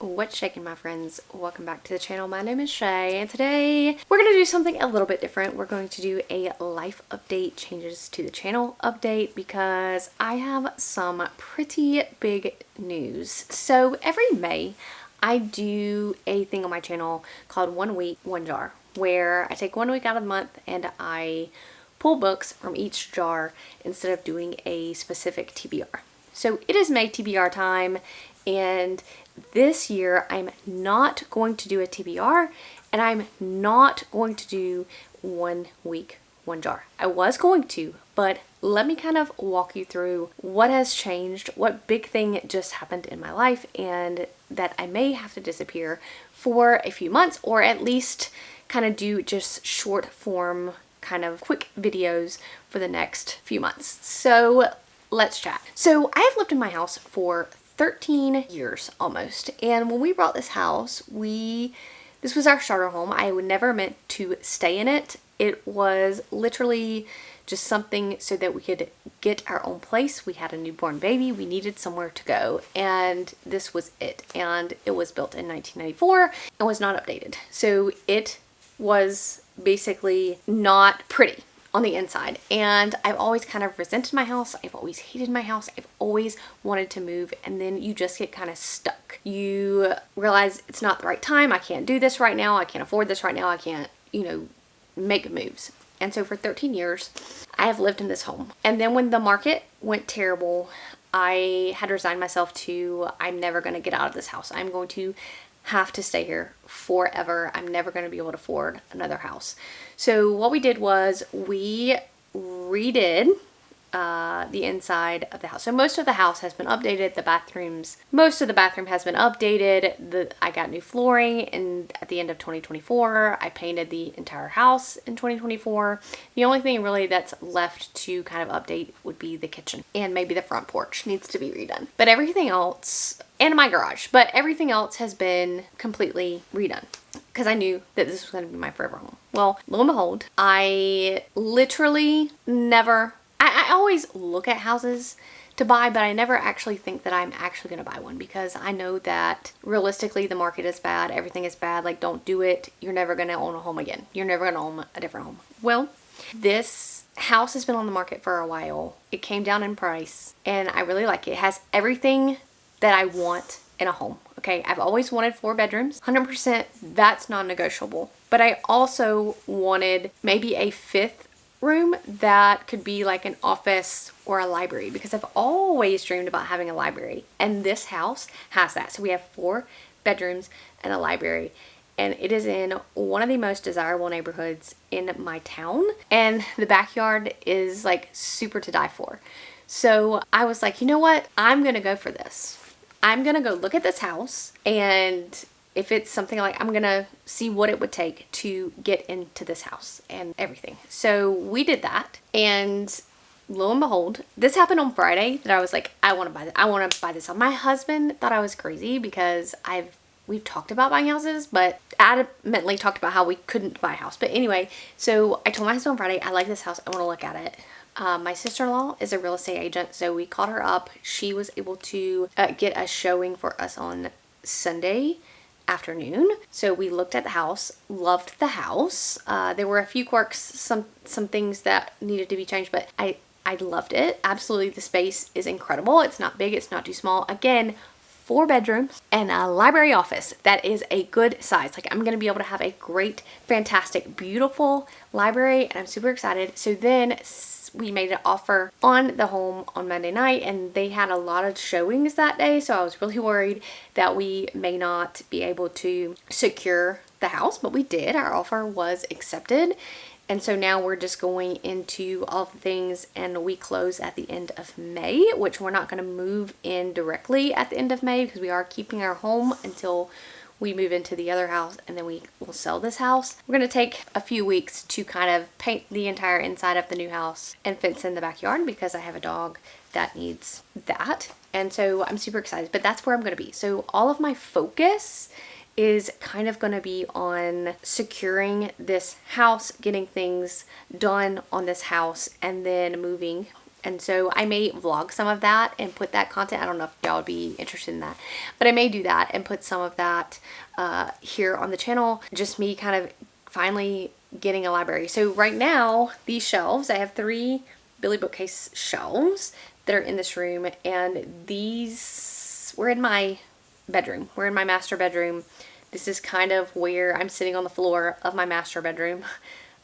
What's shaking, my friends? Welcome back to the channel. My name is Shay, and today we're going to do something a little bit different. We're going to do a life update, changes to the channel update, because I have some pretty big news. So every May I do a thing on my channel called 1 week, 1 jar, where I take 1 week out of the month and I pull books from each jar instead of doing a specific TBR. So it is May TBR time, and this year I'm not going to do a TBR, and I'm not going to do 1 week, 1 jar. I was going to, but let me kind of walk you through what has changed, what big thing just happened in my life, and that I may have to disappear for a few months, or at least kind of do just short form kind of quick videos for the next few months. So let's chat. So I have lived in my house for 13 years almost, and when we bought this house, this was our starter home. I would never meant to stay in it. It was literally just something so that we could get our own place. We had a newborn baby, we needed somewhere to go, and this was it. And it was built in 1994 and was not updated, so it was basically not pretty on the inside. And I've always kind of resented my house. I've always hated my house. I've always wanted to move, and then you just get kind of stuck. You realize it's not the right time. I can't do this right now. I can't afford this right now. I can't, make moves. And so for 13 years, I have lived in this home. And then when the market went terrible, I had resigned myself to, I'm never going to get out of this house. I'm going to have to stay here forever. I'm never going to be able to afford another house. So what we did was we redid the inside of the house. So most of the house has been updated. Most of the bathroom has been updated. I got new flooring, and at the end of 2024, I painted the entire house in 2024. The only thing really that's left to kind of update would be the kitchen, and maybe the front porch needs to be redone. But everything else, and my garage, but everything else has been completely redone, because I knew that this was going to be my forever home. Well, lo and behold, I literally never, I always look at houses to buy, but I never actually think that I'm actually going to buy one, because I know that realistically the market is bad, everything is bad, like don't do it, you're never going to own a home again. You're never going to own a different home. Well, this house has been on the market for a while. It came down in price, and I really like it. It has everything that I want in a home. Okay, I've always wanted 4 bedrooms, 100%, that's non-negotiable. But I also wanted maybe a 5th room that could be like an office or a library, because I've always dreamed about having a library, and this house has that. So we have 4 bedrooms and a library, and it is in one of the most desirable neighborhoods in my town, and the backyard is like super to die for. So I was like, you know what, I'm gonna go for this. I'm gonna go look at this house, and if it's something like, I'm gonna see what it would take to get into this house and everything. So we did that, and lo and behold, this happened on Friday that I was like, I want to buy this. I want to buy this. My husband thought I was crazy, because we've talked about buying houses, but adamantly talked about how we couldn't buy a house. But anyway, so I told my husband on Friday, I like this house, I want to look at it. My sister-in-law is a real estate agent, so we called her up. She was able to get a showing for us on Sunday afternoon. So we looked at the house, loved the house. There were a few quirks, some things that needed to be changed, but I loved it. Absolutely, the space is incredible. It's not big, it's not too small. Again, 4 bedrooms and a library office that is a good size. Like, I'm going to be able to have a great, fantastic, beautiful library, and I'm super excited. So then we made an offer on the home on Monday night, and they had a lot of showings that day, so I was really worried that we may not be able to secure the house, but we did. Our offer was accepted, and so now we're just going into all the things, and we close at the end of May, which we're not going to move in directly at the end of May, because we are keeping our home until we move into the other house, and then we will sell this house. We're going to take a few weeks to kind of paint the entire inside of the new house and fence in the backyard, because I have a dog that needs that. And so I'm super excited, but that's where I'm going to be. So all of my focus is kind of going to be on securing this house, getting things done on this house, and then moving And so I may vlog some of that and put that content. I don't know if y'all would be interested in that, but I may do that and put some of that here on the channel. Just me kind of finally getting a library. So right now, these shelves, I have 3 Billy Bookcase shelves that are in this room, and these were in my bedroom. We're in my master bedroom. This is kind of where I'm sitting on the floor of my master bedroom.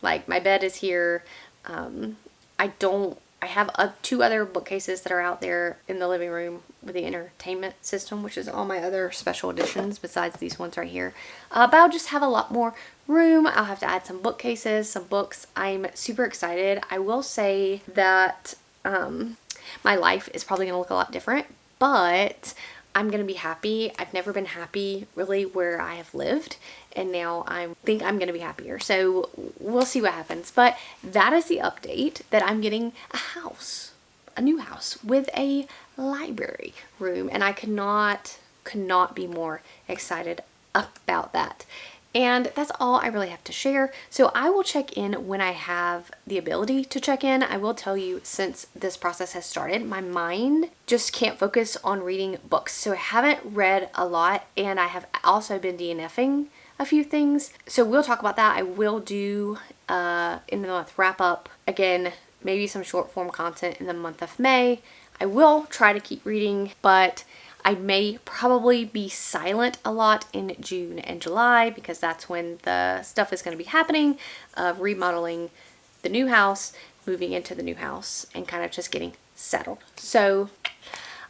Like, my bed is here. I have 2 other bookcases that are out there in the living room with the entertainment system, which is all my other special editions besides these ones right here. But I'll just have a lot more room. I'll have to add some bookcases, some books. I'm super excited. I will say that my life is probably going to look a lot different, but I'm going to be happy. I've never been happy really where I have lived, and now I think I'm going to be happier. So we'll see what happens. But that is the update, that I'm getting a house, a new house with a library room, and I could not be more excited about that. And that's all I really have to share. So I will check in when I have the ability to check in. I will tell you, since this process has started, my mind just can't focus on reading books. So I haven't read a lot, and I have also been DNFing a few things. So we'll talk about that. I will do in the month wrap up. Again, maybe some short form content in the month of May. I will try to keep reading, but I may probably be silent a lot in June and July, because that's when the stuff is going to be happening of remodeling the new house, moving into the new house, and kind of just getting settled. So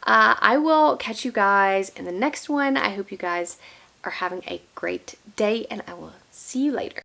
I will catch you guys in the next one. I hope you guys are having a great day, and I will see you later.